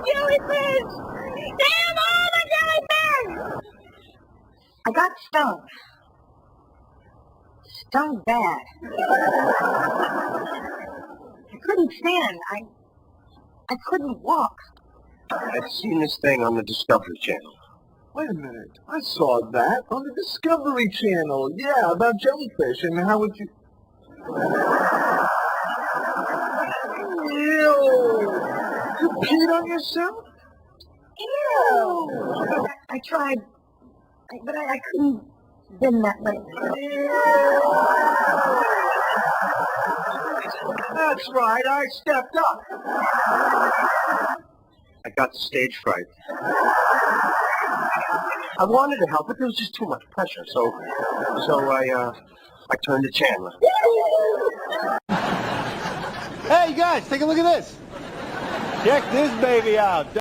Jellyfish! Damn all the jellyfish! I got stung. Stung bad. I couldn't stand. I couldn't walk. I've seen this thing on the Discovery Channel. Wait a minute. I saw that on the Discovery Channel. Yeah, about jellyfish. And how would you... Ew! You peed on yourself? Ew! I tried, but I couldn't bend that way. That's right. I stepped up. I got stage fright. I wanted to help, but there was just too much pressure, so I turned to Chandler. Hey, you guys, take a look at this. Check this baby out.